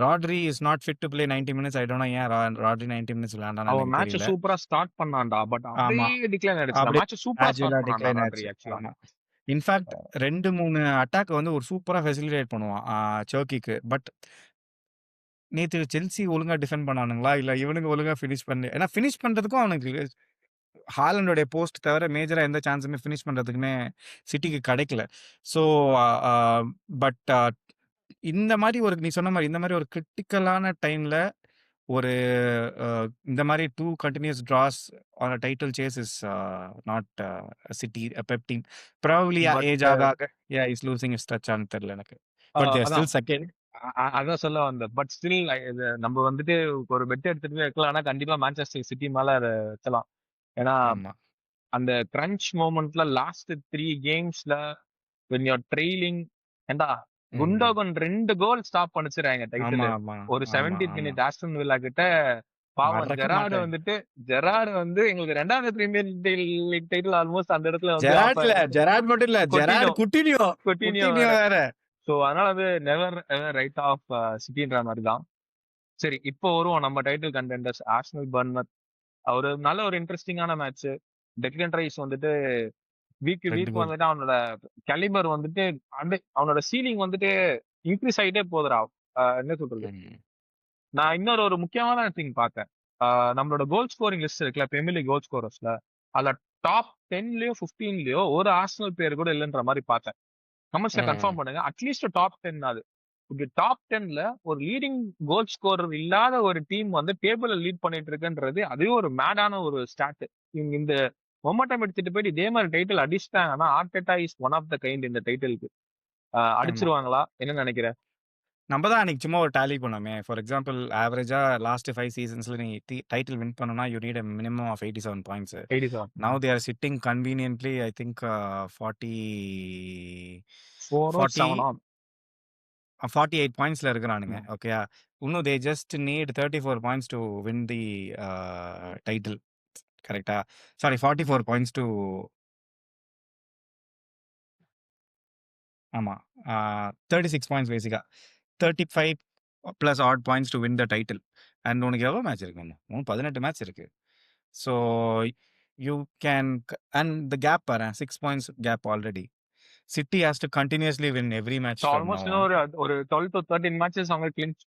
Rodri is not fit to play 90 minutes. I don't know ஏன் ராட்ரி 90 மினிட்ஸ் விளையாண்டான்னு அவன் எனக்கு மேட்ச் தெரியல. சூப்பரா ஸ்டார்ட் பண்ணான்டா. பட் ஆமா. அப்படியே டிக்ளைன் ஆயிடுச்சுடா. அப்படியே மேட்ச் சூப்பரா கிராஜுவலா ஸ்டார்ட் பண்ணான்டா டிக்ளைன் ராட்ரி ஆயிடுச்சு. ஆக்சுவலா. ஆமா. இன்ஃபாக்ட் 2, 3 அட்டாக் வந்து ஒரு சூப்பரா ஃபெசிலிட்டேட் பண்ணுவான் சர்க்கிக்கு. பட் நேத்து செல்சி ஒழுங்கா டிஃபெண்ட் பண்ணானுங்களா? இல்ல இவனுங்க ஒழுங்கா ஃபினிஷ் பண்ணி ஏன்னா ஃபினிஷ் பண்றதுக்கும் அவனுக்கு ஹாலண்டோடைய போஸ்ட் தவிர மேஜரா எந்த சான்ஸுமே ஃபினிஷ் பண்றதுக்குமே சிட்டிக்கு கிடைக்கல. ஸோ அ பட் இந்த மாரி நீ சொன்ன மாரி இந்த மாரி ஒரு கிரிட்டிக்கலான டைம்ல ஒரு இந்த மாரி 2 continues draws on a title chase is not City Pep team. Probably but age ஆக ஆக இஸ் லூசிங் இஸ் டச்சான்னு தெரியல எனக்கு. பட் தே ஆர் அதான் ஸ்டில் செகண்ட். அதான் சொல்ல வந்தேன். பட் ஸ்டில் நம்ம வந்துட்டு ஒரு பெட் எடுத்துட்டு போய் வைக்கலாம். ஆனா கண்டிப்பா மான்செஸ்டர் சிட்டி மேல அத வைக்கலாம். ஏன்னா ஆமா. அந்த கிரன்ச் மொமெண்ட்ல லாஸ்ட் 3 கேம்ஸ்ல when you're trailing, ஏண்டா ம். குண்டோகன் 2 கோல் ஸ்டாப் பண்ணிச்சுறாங்க டைட்டில். ஆமா, ஆமா, ஒரு ஆமா, 70th ஆமா. மினிட் ஆஸ்டன் வில்லா கிட்ட பாவம் மறக்க ஜெரார்டு மாட்டேன். வந்துட்டு எங்களுக்கு 2வது பிரீமியர் லீக் டைட்டில் ஆல்மோஸ்ட் அந்த இடத்துல வந்து ஜெரார்ட் மட்டும் இல்ல. கொட்டினோ ஜெரார்ட் குட்டினியோ கொட்டினியோ குட்டினியோ வேற. வேற. சோ அதனால அது நெவர் ரைட் ஆஃப் சிட்டின்ற மாதிரி தான். சரி இப்போ வருவோம் நம்ம டைட்டில் கண்டெண்டர்ஸ் ஆர்சனல் பர்ன்மத். ஒரு நல்ல ஒரு இன்ட்ரெஸ்டிங்கான மேட்ச். டெக்லன் ரைஸ் வந்துட்டு வீக் 2 வீக் கோல். வந்துட்டு அவனோட கேலிபர் வந்துட்டு அப்படியே அவனோட சீலிங் வந்துட்டு இன்க்ரீஸ் ஆகிட்டே போகுதுடா. என்ன சொல்றது, ம். நான் இன்னொரு ஒரு முக்கியமான திங் பார்த்தேன். நம்மளோட கோல் ஸ்கோரிங் லிஸ்ட் இருக்குல்ல, பிரீமியர் லீக் கோல் ஸ்கோரர்ஸ்ல, அதுல டாப் 10லயோ 15லயோ ஒரு ஆர்சனல் பேர் கூட இல்லைன்ற மாதிரி பார்த்தேன். கமெண்ட்ஸ்ல கன்ஃபார்ம் பண்ணுங்க. அட்லீஸ்ட் டாப் 10 அது. இப்படி டாப் 10ல ஒரு லீடிங் கோல் ஸ்கோரர் இல்லாத ஒரு டீம் வந்து டேபிள லீட் பண்ணிட்டு இருக்குன்றது அதுவே ஒரு மேடான ஒரு ஸ்டாட். இவங்க இந்த மொமெண்டம் எடுத்துட்டு போயிட்டு இதே மாதிரி டைட்டில் அடிச்சிட்டாங்கன்னா Arteta is one of the kind இந்த டைட்டிலுக்கு. ஆமா. அடிச்சிருவாங்களா என்ன நினைக்கிற? நம்ம தான் அன்னைக்கு சும்மா ஒரு டாலி பண்ணோமே. ஃபார் எக்ஸாம்பிள் ஆவரேஜா லாஸ்ட் 5 சீசன்ஸ்ல நீ டைட்டில் வின் பண்ணனும்னா you need a minimum of 87 points. 87. Now they are sitting conveniently I think 40 4 or 40 7 on. 48 பாயிண்ட்ஸ்ல இருக்கிறானுங்க. ம். ஓகேயா? இன்னும் they just need 34 points to win the title. கரெக்ட்டா? சாரி 44 பாயிண்ட்ஸ் to ஆமா. 36 பாயிண்ட்ஸ் பேசிக்கா. 35 plus odd points to win the title. And உனக்கு எவ்வளோ மேட்ச் இருக்கு? இன்னும் 18 மேட்ச் இருக்கு. So you can and the gap பாரு 6 points gap already. City has to continuously win every match so from now almost on. ஒரு 12 to 13 matches அவங்க clinch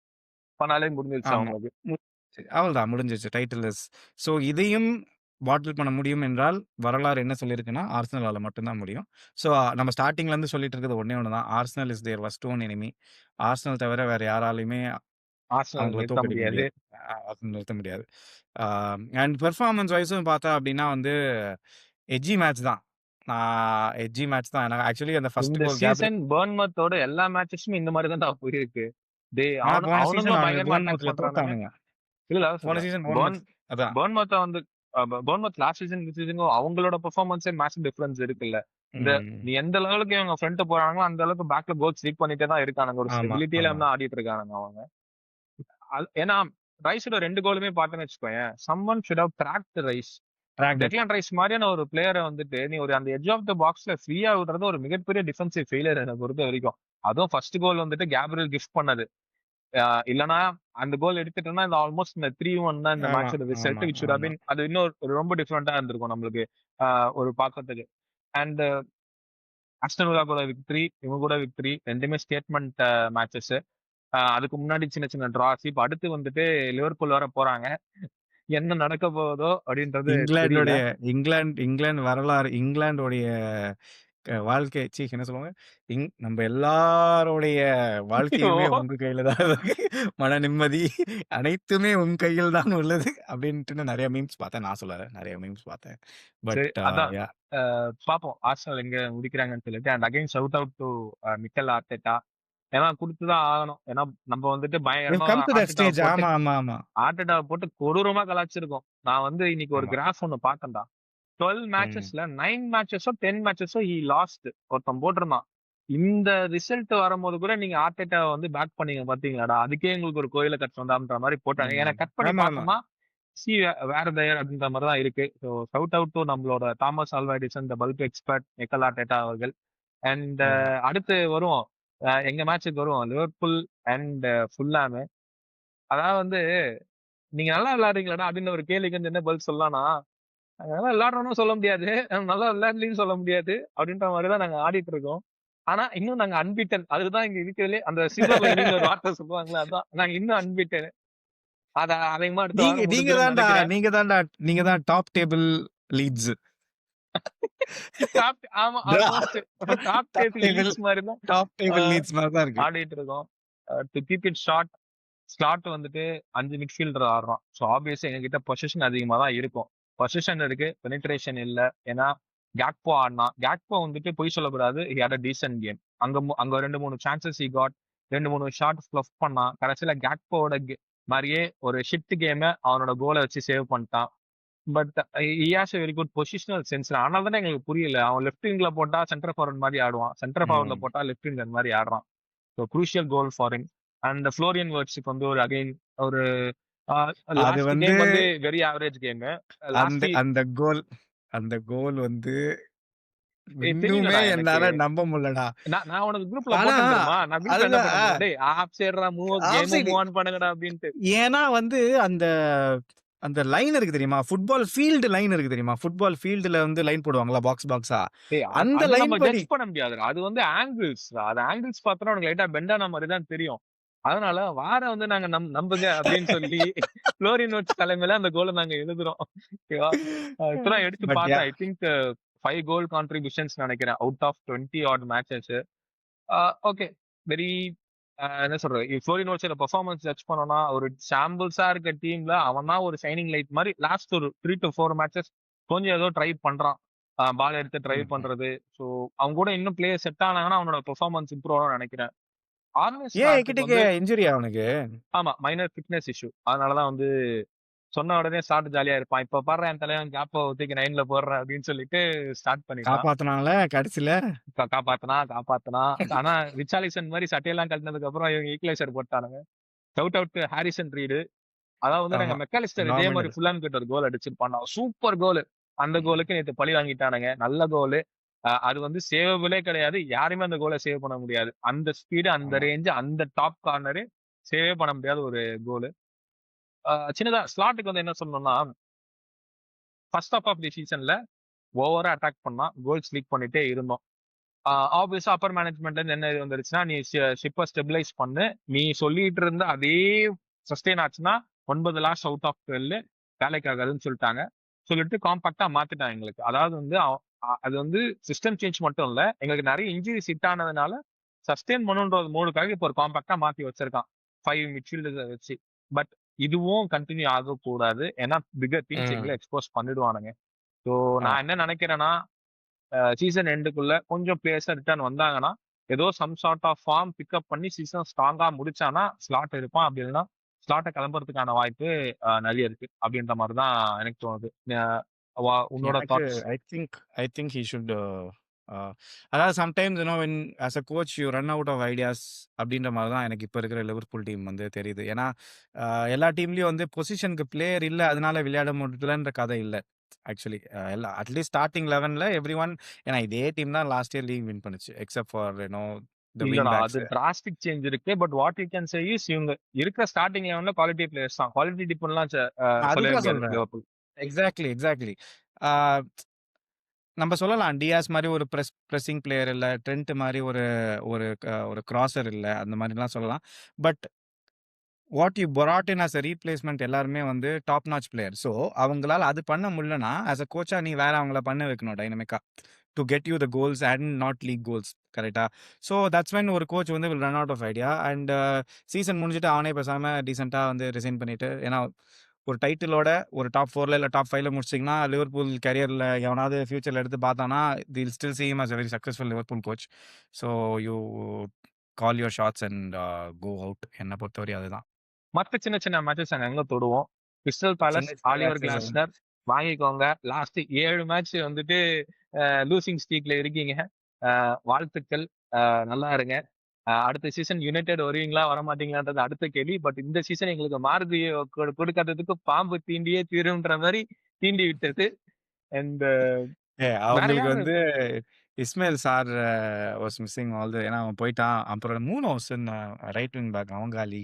பண்ணாலே முடிஞ்சிருச்சு ஆமா. அவங்களுக்கு. அவ்வளோதான் முடிஞ்சிருச்சு. டைட்டில் இஸ் ஸோ இதையும் பாட்டில் பண்ண முடியும் என்றால் வரலாறு என்ன சொல்லியிருக்குன்னா ஆர்சனலால மட்டும்தான் முடியும். ஸோ நம்ம ஸ்டார்டிங்ல இருந்து சொல்லிட்டு இருக்கிறது ஒண்ணே ஒன்று தான். Arsenal is their worst own enemy. Arsenal தவிர வேற யாராலையுமே ஆர்சனல் அவங்கள நிறுத்த தோற்கடிக்க முடியாது. முடியாது. நிறுத்த முடியாது. அண்ட் பெர்ஃபார்மன்ஸ் வைஸும் பார்த்தா அப்படின்னா வந்து எட்ஜி மேட்ச் தான். எட்ஜி மேட்ச் தான். எனக்கு ஆக்சுவலி அந்த ஃபர்ஸ்ட் இந்த கோல் சீசன் பர்ன்மத்தோட எல்லா மேட்சஸுமே இந்த மாதிரி தான் போயிருக்கு. போன சீசன் அவனுங்களும் அவனுங்க பயங்கரமா அட்டாக் போர்ன்மவுத்ல பண்றானுங்க. தோத்தானுங்க. இல்ல போன சீசன் போர்ன்மவுத் அதான். பர்ன்மத்த வந்து பர்ன்மத் லாஸ்ட் சீசன் அவங்களோட பெர்ஃபார்மன்ஸே மேட்ச் டிஃபரன்ஸ் இருக்குல்ல. இந்த ம். நீ எந்த லெவலுக்கு இவங்க ஃப்ரண்ட் போறாங்களோ அந்த அளவுக்கு பேக்ல கோல் ஸ்லீப் பண்ணிட்டே தான் இருக்கானுங்க. ஒரு ஆமா, ஸ்டெபிலிட்டியில ஆமா. வந்து ஆடிட்டு இருக்கானுங்க அவங்க. ஏன்னா ரைஸோட 2 கோலுமே பார்த்தேன்னு வச்சுக்கோயேன். Someone should have cracked Rice. Cracked it. Declan Rice மாதிரியான ஒரு பிளேயரை வந்துட்டு நீ ஒரு அந்த எட்ஜ் ஆஃப் த பாக்ஸ்ல ஃப்ரீயா விடுறது ஒரு மிகப்பெரிய டிஃபென்சிவ் ஃபெயிலியர் என்னை பொறுத்த வரைக்கும். அதுவும் ஃபர்ஸ்ட் கோல் வந்துட்டு கேப்ரியல் கிஃப்ட் பண்ணது. இல்லனா அந்த கோல் எடுத்துட்டோம்னா இந்த ஆல்மோஸ்ட் இந்த 3-1 தான் இந்த ஆமா, மேட்சோட ரிசல்ட் ஆமா, விச் வுட் ஹவ் ஆமா. பீன் அது இன்னும் ரொம்ப டிஃபரெண்டா இருந்திருக்கும் நம்மளுக்கு ஒரு பார்க்கறதுக்கு. அண்ட் ஆஸ்டன் வில்லா கூட விக்டரி, இவங்க கூட விக்டரி, ரெண்டுமே ஸ்டேட்மெண்ட் மேட்சஸ். அதுக்கு முன்னாடி சின்ன சின்ன டிராஸ். இப்ப அடுத்து வந்துட்டு லிவர்பூல் வர போறாங்க. என்ன நடக்க போகுதோ அப்படின்றது தெரியல. இங்கிலாந்துடைய இங்கிலாந்து வரலாறு இங்கிலாந்துடைய வாழ்க்கை என்ன சொல்லுவாங்க? நம்ம எல்லாருடைய ஐயோ! வாழ்க்கையுமே உங்க கையில தான் இருக்கு. மன நிம்மதி அனைத்துமே உன் கையில் தான் உள்ளது அப்படின்ட்டு நெறைய மீம்ஸ் பார்த்தேன். நான் சொல்லல. நெறைய மீம்ஸ் பார்த்தேன். பட் சரி அதான் யா பார்ப்போம் ஆர்சனல் எங்க முடிக்கிறாங்கன்னு சொல்லிட்டு. And again shout out to Mikel Arteta. ஏன்னா குடுத்துதான் ஆகணும். ஏன்னா நம்ம வந்துட்டு யூ பயங்கரமா கம் டு தட் ஆர்டெட்டாவை ஸ்டேஜ். போட்டு ஆமா, ஆமா, ஆமா. ஆர்டெட்டாவை போட்டு கொடூரமா கலாச்சிருக்கோம். நான் வந்து இன்னைக்கு ஒரு ஆமா. கிராஃப் ஒண்ணு பார்த்தேன்டா. 12 ம். மேட்சஸ்ல 9 மேட்சஸோ 10 மேட்சஸோ ஹி லாஸ்ட் ஒருத்தன் போட்டிருந்தான். இந்த ரிசல்ட் வரும்போது கூட நீங்க ஆர்டெட்டாவை வந்து பேக் பண்ணீங்க பாத்தீங்களாடா, அதுக்கே எங்களுக்கு ஒரு கோயிலை கட்டணும்டான்ற மாதிரி போட்டாங்க. ம். எனக்கு கட் பண்ணி ஆமா, ஆமா. பார்த்தோமா சி வேற தயர் அப்படின்ற மாதிரி தான் இருக்கு. ஸோ ஷவுட் அவுட் டு நம்மளோட Thomas Alva Edison, the bulk expert Mikel Arteta அவர்கள். அண்ட் ஆமா. அடுத்து வருவோம். எங்க மேட்சுக்கு வருவோம். Liverpool and Fulham. அதாவது வந்து நீங்க நல்லா விளையாடுறீங்களாடா அப்படின்னு ஒரு கேள்விக்கு வந்து என்ன பதில் சொல்லலாம்னா, நாங்க நல்லா விளையாடுறோம்னு சொல்ல முடியாது. நல்லா விளையாடலன்னு சொல்ல முடியாது. அப்படின்ற மாதிரி தான் நாங்க ஆடிட்டு இருக்கோம். ஆனா இன்னும் நாங்க அன்பீட்டன். அதுதான் இங்க இருக்கிறதுலே அந்த சில்வர் லைனிங்ல ஒரு வார்த்தை சொல்லுவாங்களே அதான். நாங்க இன்னும் அன்பீட்டன். அத அதிகமா அடுத்த நீங்க வாரம் நீங்க முடிஞ்சிரும்னு தான்டா நினைக்கிறேன். நீங்க தான் டாப் டேபிள் லீட்ஸ். டாப் ஆமா almost top top table table Leeds மாதிரி தான் டாப் டேபிள் லீட்ஸ் மாதிரி தான் இருக்கு. ஆடிட்டு இருக்கோம். To keep it short, slot வந்துட்டு 5 மிட்ஃபீல்டர் ஆடுறோம். ஸோ ஆப்வியஸா எங்ககிட்ட பொசிஷன் அதிகமா தான் இருக்கும். பொசிஷன் இருக்கு, பெனிட்ரேஷன் இல்ல. ஏன்னா கேக்போ ஆடினா கேக்போ வந்துட்டு பொய் சொல்லக்கூடாது. He had a decent game. அங்க 2-3 chances he got. 2-3 shot fluff பண்ணான். கடைசியில கேக்போவோட மாதிரியே ஒரு ஷிஃப்ட் கேம அவனோட கோலை வச்சு சேவ் பண்ணிட்டான். But he has a very good positional sense. அதனால தானே எங்களுக்கு புரியல. அவன் லெஃப்ட் விங்ல போட்டா சென்டர் ஃபார்வர்ட் மாதிரி ஆடுவான். சென்டர் ஃபார்வர்ட்ல ம். போட்டா லெஃப்ட் விங்கர் மாதிரி ஆடுறான். So crucial goal for him. And Florian வர்ட்ஸுக்கு வந்து ஒரு அகைன் ஒரு அது லாஸ்ட் வந்து கேம் வந்து வெரி ஆவரேஜ் கேம். அந்த லாஸ்ட் அந்த கோல் அந்த கோல் வந்து இன்னுமே தெரியலடா எனக்கு. என்னால நம்ப முடியலடா. நான் உனக்கு குரூப்ல ஆனா போட்டேன் தெரியுமா? நான் குரூப்ல என்ன அதுதான் பண்ணேன் தெரியுமா? டேய் ஆஃப் சைடுடா half game side. Move on பண்ணுங்கடா அப்படின்ட்டு. ஏன்னா வந்து அந்த அந்த லைன் இருக்கு தெரியுமா? ஃபுட்பால் ஃபீல்டு லைன் இருக்கு தெரியுமா? ஃபுட்பால் ஃபீல்டுல வந்து லைன் போடுவாங்கல்ல பாக்ஸா. டேய் அந்த அத லைன் நம்ம படி ஜட்ஜ் பண்ண முடியாதுடா. அது வந்து ஆங்கிள்ஸ். அது ஆங்கிள்ஸ் பார்த்தோம்னா உனக்கு லைட்டா பெண்ட் ஆன மாதிரி தான் தெரியும். அதனால வார வந்து நாங்க நம்புங்க அப்படின்னு சொல்லி ஃப்ளோரின் நோட்ஸ் தலைமையில அந்த கோலை நாங்க எழுதுறோம். ஓகேவா? இப்பதான் எடுத்து பட் யா பார்த்தேன். ஐ திங்க் 5 கோல் கான்ட்ரிபியூஷன்ஸ் நினைக்கிறேன். Out of 20 odd matches. Okay. Very என்ன சொல்றது? ஃப்ளோரின் நோட்ஸோட பெர்ஃபார்மன்ஸ் ஜட்ஜ் பண்ணோம்னா ஒரு சாம்பிள்ஸா இருக்க டீம்ல அவன் தான் ஒரு ஷைனிங் லைட் மாதிரி லாஸ்ட் ஒரு 3 to 4 மேட்சஸ் கொஞ்சம் ஏதோ ட்ரை பண்றான். பால் எடுத்து ட்ரை ம். பண்றது. ஸோ அவங்க கூட இன்னும் பிளேயர் செட் ஆனாங்கன்னா அவனோட பெர்ஃபார்மன்ஸ் இம்ப்ரூவ் ஆகும்னு நினைக்கிறேன். ஆர்னே ஏன் ஸ்லாட்டுக்கு எக்கிட்டேக்கு வந்து இன்ஜூரியா அவனுக்கு? ஆமா மைனர் ஃபிட்னஸ் இஷ்யூ. அதனாலதான் வந்து சொன்ன உடனே ஸ்டார்ட் ஜாலியா இருப்பான். இப்ப பாடுற என் தலைவன் கேப்ப தூக்கி 9ல போடுறேன் அப்படின்னு சொல்லிட்டு ஸ்டார்ட் பண்ணிட்டான். காப்பாத்துனான்ல கடைசில. காப்பாத்துனா. ஆனா ரிச்சாலிசன் மாதிரி சட்டையெல்லாம் கட்டினதுக்கு அப்புறம் இவங்க ஈக்குவலைசர் போட்டானுங்க. Shout out to Harrison Reed. அதாவது வந்து நாங்க ஆமா. மெக்காலிஸ்டர் இதே மாதிரி நாமினல். ஃபுல்லான் கிட்ட ஒரு கோல் அடிச்சிருப்பான். சூப்பர் கோல். அந்த கோலுக்கு நேத்து பழி வாங்கிட்டானுங்க. நல்ல கோல். அது வந்து சேவபிளே கிடையாது. யாருமே அந்த கோலை சேவ் பண்ண முடியாது. அந்த ஸ்பீடு, அந்த ஆமா. ரேஞ்ச், அந்த டாப் கார்னரு சேவே பண்ண முடியாத ஒரு கோல். சின்னதா ஸ்லாட்டுக்கு வந்து என்ன சொல்லணும்னா, ஃபர்ஸ்ட் ஹாஃப் ஆஃப் தி சீசன்ல ஓவரா அட்டாக் பண்ணா கோல்ஸ் லீக் பண்ணிட்டே இருந்தோம். ஆப்வியஸா அப்பர் மேனேஜ்மெண்ட்ல இருந்து என்ன இது வந்துருச்சுன்னா, நீ ஷிப்பை ஸ்டெபிலைஸ் பண்ணு. நீ சொல்லிட்டு இருந்த அதே சஸ்டெயின் ஆச்சுன்னா 9 லாஸ் அவுட் ஆஃப் 12 வேலைக்கு ஆகாதுன்னு சொல்லிட்டாங்க. சொல்லிட்டு காம்பாக்டா மாத்திட்டாங்க எங்களுக்கு. அதாவது வந்து அது வந்து சிஸ்டம் சேஞ்ச் மட்டும் இல்ல. எங்களுக்கு நிறைய இன்ஜுரிஸ் ஹிட் ஆனதுனால சஸ்டெயின் பண்ணுன்றது மோடுக்காக இப்போ ஒரு காம்பாக்டா மாத்தி வச்சிருக்கான். 5 மிட்ஃபீல்டர்ஸை வச்சு. பட் இதுவும் கண்டினியூ ஆகக்கூடாது. ஏன்னா பிகர் டீம்ஸ் ம். எங்களை எக்ஸ்போஸ் பண்ணிடுவானுங்க. ஸோ ஆமா. நான் என்ன நினைக்கிறேன்னா சீசன் எண்டுக்குள்ள கொஞ்சம் பிளேயர்ஸ் ரிட்டர்ன் வந்தாங்கன்னா ஏதோ some sort of form pick up பண்ணி சீசன் ஸ்ட்ராங்கா முடிச்சானா ஸ்லாட் இருப்பான். அப்படி இல்லைன்னா ஸ்லாட்டை கிளம்புறதுக்கான வாய்ப்பு நிறைய இருக்கு அப்படின்ற மாதிரி தான் எனக்கு தோணுது. உன்னோட எனக்கு thoughts? I think he should uh அதாவது sometimes when as a coach you run out of ideas அப்படின்ற மாரி தான் எனக்கு இப்ப இருக்கிற லிவர்பூல் டீம் வந்து தெரியுது. ஏன்னா, அ எல்லா டீம்லயும் வந்து பொசிஷனுக்கு பிளேயர் இல்ல. அதனால விளையாட முடியலன்ற கதை இல்ல. ஆக்சுவலி எல்லா அட்லீஸ்ட் ஸ்டார்ட்டிங் 11ல எவ்ரிஒன் ஏன்னா இதே டீம் தான் லாஸ்ட் இயர் லீக் வின் பண்ணுச்சு. எக்ஸெப்ட் ஃபார் த விங் இல்லடா அது பேக்ஸ். டிராஸ்டிக் சேஞ்ச் இருக்கு. But what you can say is இவங்க இருக்கிற ஸ்டார்டிங் 11ல குவாலிட்டி பிளேயர்ஸ் தான். குவாலிட்டி டிப்லாம் சொல்லவே அதுதான் முடியாது சொல்றேன். லிவர்பூல். எக்ஸாக்ட்லி. ஆ நம்ம சொல்லலாம் டியாஸ் மாரி ஒரு பிரசிங் பிளேயர் இல்ல. ட்ரென்ட் மாரி ஒரு ஒரு ஒரு கிராசர் இல்ல. அந்த மாரிலாம் சொல்லலாம். But what you brought in as a replacement எல்லாருமே வந்து டாப் நாட்ச் பிளேயர். ஸோ, அவங்களால அது பண்ண முடியலன்னா, ஆஸ் அ கோச்சா நீ வேற அவங்கள பண்ண வைக்கணும் டைனமிக்கா. To get you the goals and not leak goals. கரெக்ட்டா? ஸோ, தட்ஸ் வென் ஒரு கோச் வந்து will run out of idea. And season முடிஞ்சுட்டு அவனே பேசாம டீசென்ட்டா வந்து ரிசைன் பண்ணிட்டு ஏன்னா, ஒரு டைட்டிலோட ஒரு டாப் 4ல இல்ல டாப் 5ல முடிச்சிட்டீங்கன்னா, லிவர்பூல் கேரியர்ல எவனாவது ஃபியூச்சர்ல எடுத்து பார்த்தான்னா, they will still see him as a very successful Liverpool coach. So, you call your shots and go out. என்ன பொறுத்தவரையும் அதுதான். மத்த சின்ன சின்ன மேட்சஸ் அங்கங்க தொடுவோம். கிறிஸ்டல் பேலஸ், சின்ன சின்ன ஆலிவர் மேட்சஸ் கிளாஸ்னர் வாங்கிக்கோங்க. லாஸ்ட் 7 மேட்ச் வந்துட்டு லூசிங் ஸ்ட்ரீக்ல இருக்கீங்க. வாழ்த்துக்கள். நல்லா இருங்க. அடுத்த சீசன் யுனைட்டட் வருவீங்களா? வரமாட்டீங்களான்றது அடுத்த கேள்வி. பட் இந்த சீசன் எங்களுக்கு மாருதி கொடுக்காததுக்கு பாம்பு தீண்டியே தீரும்ன்ற மாரி தீண்டி விட்டது. அண்ட் வேற அவங்களுக்கு யாரு? வந்து Ismail Sarr was missing all the ஏன்னா அவன் போயிட்டான். அப்புறம் மூனோ ஹோசன் ரைட் விங் பேக் அவன் காலி.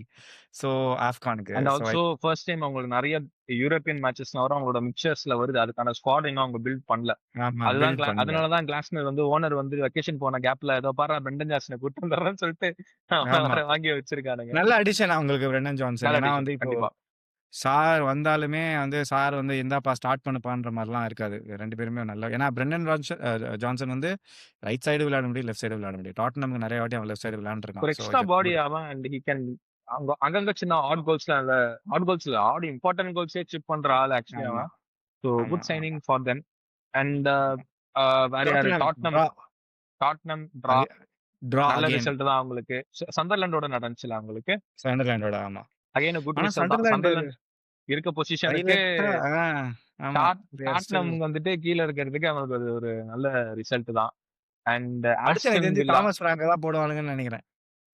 ஸோ ஆஃப்கானுக்கு. And so also first time அவங்களுக்கு நெறைய யூரோப்பியன் மேட்சஸ்ல வர அவங்களோட மிக்சர்ஸ்ல வருது. அதுக்கான ஸ்குவாட் இன்னும் அவங்க பில்ட் பண்ணல. ஆமா அதுதான் பில்ட் பண்ணல. அதனால தான் கிளாஸ்னர் வந்து ஓனர் வந்து வெக்கேஷன் போன கேப்ல ஏதோ பாரு பிரெண்டன் ஜான்சன கூட்டிட்டு வந்துடுறேன்னு சொல்லிட்டு அவன ஆமா. வேற வாங்கி வச்சிருக்கானுங்க. நல்ல அடிஷன் அவங்களுக்கு பிரெண்டன் ஜான்சன். நல்ல ஏன்னா அடிஷன் வந்து இப்போ கண்டிப்பா. சார் வந்தாலுமே வந்து சார் வந்து இந்தாப்பா ஸ்டார்ட் பண்ணுப்பான்ற மாரிலாம் இருக்காது. 2 பேருமே நல்லா ஏன்னா பிரெண்டன் ஜான்சன் வந்து ரைட் சைடு விளையாட முடியும், லெஃப்ட் சைடு விளையாட முடியும். டாட்டனம்க்கு நெறைய வாட்டி அவன் லெஃப்ட் சைடு ஒரு விளையாண்டுருக்கான். So extra it's body good. அவன் அண்ட் ஹி கேன் அங்கங்க சின்ன ஆட் கோல்ஸ்ல ஆட் கோல்ஸ் இல்ல ஆட் இம்பார்ட்டன்ட் கோல்ஸே சிப் பண்ற ஆள் ஆக்சுவலி ஆமா, அவன். ஸோ ஆமா, குட் ஆமா. Signing for them. அண்ட் வேற யாரு? Tottenham Tottenham draw Tottenham draw. அகெ ட்ரா நல்ல அகெயின். ரிசல்ட் தான் அவங்களுக்கு. சந்தர்லாண்டோட நடந்துச்சுல அவங்களுக்கு. சண்டர்லாண்டோட ஆமா. அகைன் குட் ஆனா ரிசல்ட் தான். சண்டர்லாண்ட் சந்தர்லாண்ட் இருக்க பொசிஷனுக்கு பைலட்டா ஆமா. தே ஆர் ஸ்டில் டாட்னம் வந்துட்டு கீழ இருக்கிறதுக்கு அவங்களுக்கு அது ஒரு நல்ல ரிசல்ட் தான். அண்ட் அடுத்து எனக்கு ஆஸ்டன் தெரிஞ்சு வில்லா. தாமஸ் ஃபிராங்க தான் போடுவானுங்கன்னு நெனைக்கிறேன்.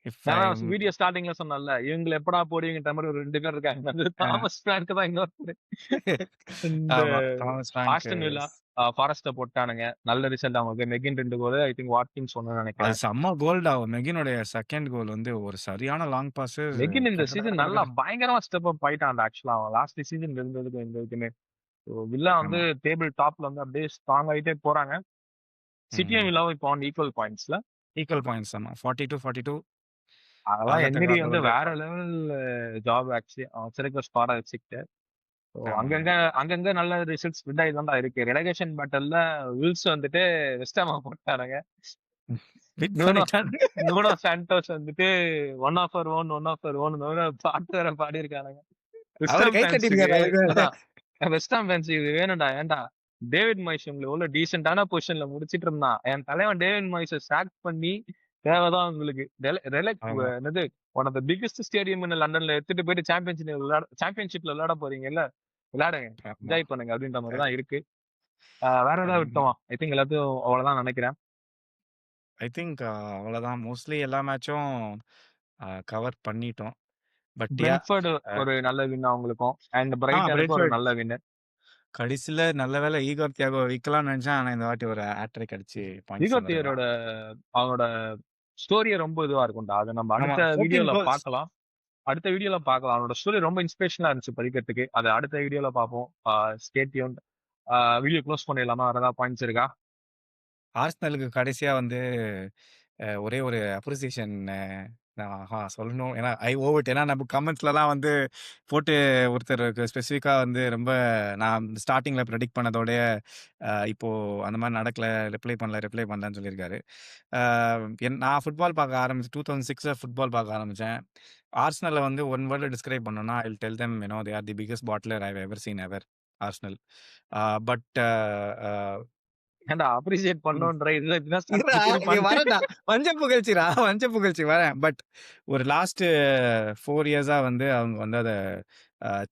இஃப் ஐ நான் எம் வீடியோ ஸ்டார்டிங்ல சொன்னேன்ல, இவங்கள எப்படா போடுவீங்கன்ற மாரி ஒரு 2 பேர் இருக்காங்க. அது அ தாமஸ் பிராங்க் தான் இன்னொருத்தரு. இந்த ஆமா. தாமஸ் ஃபிராங்க் ஆஸ்டன் வில்லா ஃபாரஸ்ட்ட போட்டானுங்க. நல்ல ரிசல்ட் அவங்களுக்கு. மெகின் 2 கோலு. ஐ திங்க் வாட்கின்ஸ் 1 அது நெனைக்கிறேன். செம்ம கோல்டா. மெகினுடைய 2ண்ட் கோல் வந்து ஒரு சரியான லாங் பாஸு மெகின் இந்த கட கட சீசன் கட நல்லா கடன்னு. பயங்கரமா ஸ்டெப் அப் ஆயிட்டான்டா ஆக்சுவலா. அவன் லாஸ்ட் சீசன் இருந்ததுக்கும் இந்த இதுக்குமே. ஸோ வில்லா வந்து ஆமா. டேபிள் டாப்ல வந்து அப்படியே ஸ்ட்ராங் ஆயிட்டே போறாங்க. சிட்டியும் ம். வில்லாவும் இப்போ ஆன் ஈக்குவல் பாயிண்ட்ஸ்ல. ஈக்குவல் பாயிண்ட்ஸ் ஆமா. 42 அதெல்லாம் ஆகத்தக்க என்விடி வந்து ஆட்டோட வேற லெவல் ஜாப் ஆக்சுவலி. அவன் வச்சிருக்க ஸ்குவாட வச்சுக்கிட்டு. ஸோ ஆமாமா. அங்கங்க அங்கங்க நல்ல ரிசல்ட்ஸ் ஸ்ப்ரெட் ஆகி தான்டா இருக்கு. ரெலகேஷன் பேட்டல்ல வில்ஸ் வந்துட்டு வெஸ்ட் ஹாம போட்டானுங்க. வின் நூனோ பண்ணிட்டானுங்க. நூனோ சான்டோஸ் வந்துட்டு one of our own one of our own பாட்டு வேற பாடியிருக்கானுங்க. அவரு வெஸ்ட்ஹாம் கை ஃபேன்ஸுக்கு தட்டியிருக்காரு அதுக்கு மேல. அதான் வெஸ்ட்ஹாம் ஃபேன்ஸுக்கு இது வேணும்டா. ஏன்டா டேவிட் மாய்ஸ் உங்கள எவ்வளவு டீசென்ட்டான பொசிஷன்ல முடிச்சிட்டு இருந்தான். என் தலைவன் டேவிட் மாய்ஸ சாக் பண்ணி தேவைதான் உங்களுக்கு. ஆமா, என்னது one of the biggest stadium in லண்டன்ல எடுத்துட்டு போயிட்டு சாம்பியன்ஷிப்ல விளையாட போறீங்கல்ல. விளையாடுங்க. ஆமா. என்ஜாய் பண்ணுங்க அப்படின்ற மாரி அ தான் இருக்கு. வேற ஏதாவது ஆமா. விட்டோமா? ஐ திங்க் எல்லாத்தையும் அவ்வளவுதான் நினைக்கிறேன். ஐ திங்க் அவ்வளதான். மோஸ்ட்லி எல்லா மேட்சும் கவர் பண்ணிட்டோம். பட் பிரென்ட்ஃபோர்ட் அ ஒரு நல்ல வின் அவங்களுக்கும். அண்ட் பிரைட்டனுக்கும் ஒரு பிரெட்ஃபோர்ட் நல்ல வின். கடைசில நல்ல வேளை ஈகோர் தியாகோ விக்கலாம்னு நெனச்சேன். ஆனா இந்த வாட்டி ஒரு ஹேட்ரிக் அடிச்சு பாயிண்ட்ஸ் வந்திருக்கான். ஈகோத்தியரோட அவனோட ஸ்டோரியே ரொம்ப இதுவா இருக்கும்டா. அத நம்ம ஆமா. அடுத்த 14 வீடியோல கோல்ஸ். பார்க்கலாம். அடுத்த வீடியோல பார்க்கலாம். அவனோட ஸ்டோரி ரொம்ப இன்ஸ்பிரேஷனலா இருந்துச்சு படிக்கிறதுக்கு. அத அடுத்த வீடியோல பார்ப்போம். Stay tuned. வீடியோ க்ளோஸ் பண்ணிடலாமா? வேற ஏதாவது பாயிண்ட்ஸ் இருக்கா? ஆர்சனலுக்கு கடைசியா வந்து ஒரே ஒரு அப்ரிசியேஷன் நான் சொல்லணும். ஏன்னா ஐ ஓவ் இட். ஏன்னா நம்ம கமெண்ட்ஸ்லலாம் வந்து போட்டு ஒருத்தருக்கு ஸ்பெசிஃபிக்கா வந்து ரொம்ப நான் ஸ்டார்ட்டிங்ல ப்ரெடிக்ட் பண்ணதோடயே இப்போ அந்த மாரி நடக்கல, ரிப்ளை பண்ணலன்னு சொல்லியிருக்காரு. அ நான் ஃபுட்பால் பார்க்க ஆரம்பிச்சு 2006ல ஃபுட்பால் பார்க்க ஆரம்பிச்சேன். ஆர்சனல வந்து ஒன் வேர்ட்ல டிஸ்கிரைப் பண்ணணும்னா, I will tell them they are the biggest bottler I have ever seen ever Arsenal. But a ஏன்டா அப்ரிசியேட் பண்ணணுன்ற இதுல இப்படிதான் இருடா, ஸ்டார்ட் நீ திருப்பான்ட்டு. வரேன்டா. வஞ்ச புகழ்ச்சி வரேன். பட் ஒரு லாஸ்ட் 4 இயர்ஸா வந்து அவங்க வந்து அத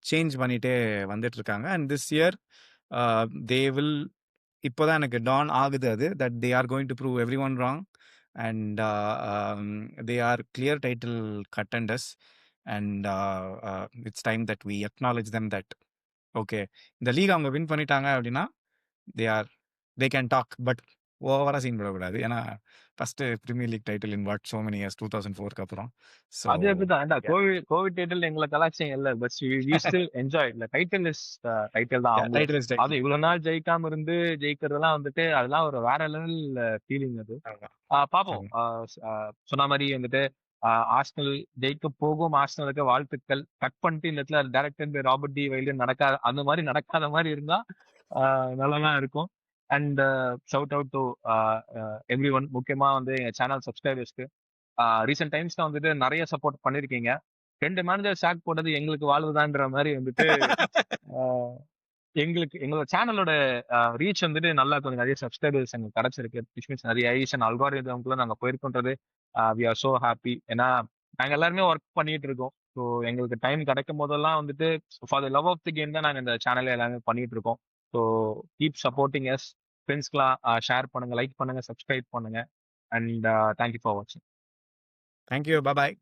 சேஞ்ச் பண்ணிட்டே வந்துட்டுருக்காங்க. And this year they will இப்போதான் எனக்கு டான் ஆகுது அது. That they are going to prove everyone wrong. And they are clear title contenders. And it's time that we acknowledge them that okay, இந்த லீக் அவங்க win பண்ணிட்டாங்க அப்படின்னா they are they can talk. But ஓவரா scene போடக்கூடாது. ஏன்னா first Premier League title in what so many years 2004க்கு அப்புறம். So அது அப்படிதான். ஏன்டா கோவிட் டைட்டில் எங்களை கலாச்சியம் இல்ல. But we still enjoy. இல்ல டைட்டில் இஸ் டைட்டில் தான் அவங்களுக்கு. டைட்டில் இஸ் அது இவ்வளவு நாள் ஜெயிக்காம இருந்து ஜெயிக்கிறதெல்லாம் வந்துட்டு அதெல்லாம் ஒரு வேற லெவல் ஃபீலிங் அது. பாப்போம். சொன்ன மாதிரி வந்துட்டு ஆர்சனல் ஜெயிக்க போகும். ஆர்சனலுக்கு வாழ்த்துக்கள். கட் பண்ணிட்டு இந்த இடத்துல டைரக்டர் பை ராபர்ட் டி வைல்டன் நடக்காத அந்த மாதிரி நடக்காத மாதிரி இருந்தா நல்லாதான் இருக்கும். And shout out to every one. முக்கியமா வந்து எங்க சேனல் சப்ஸ்கிரைபர்ஸ்க்கு ரீசெண்ட் டைம்ஸ்ல வந்துட்டு நிறைய சப்போர்ட் பண்ணிருக்கீங்க. 2 மேனேஜர் சாக் போட்டது எங்களுக்கு வாழ்வுதான்ற மாதிரி வந்துட்டு ஆஹ் எங்களுக்கு எங்களோட சேனலோட ரீச் வந்துட்டு நல்லா கொஞ்சம் நிறைய சப்ஸ்கிரைபர்ஸ் எங்களுக்கு கிடைச்சிருக்கு. விச் மீன்ஸ் நிறைய ஐஷன் அல்காரிதம்குள்ள நாங்க போயிருக்கோன்றது வி ஆர் சோ ஹாப்பி. ஏன்னா நாங்க எல்லாருமே ஒர்க் பண்ணிட்டு இருக்கோம். ஸோ எங்களுக்கு டைம் கிடைக்கும் போதெல்லாம் வந்துட்டு for the love of the game தான் நாங்க இந்த சேனல்ல எல்லாமே பண்ணிட்டு இருக்கோம். So keep supporting us. ஃப்ரெண்ட்ஸ்க்குலாம் ஷேர் பண்ணுங்க, லைக் பண்ணுங்க, சப்ஸ்கிரைப் பண்ணுங்க. அண்ட் தேங்க்யூ ஃபார் வாட்சிங். தேங்க்யூ. பாய்.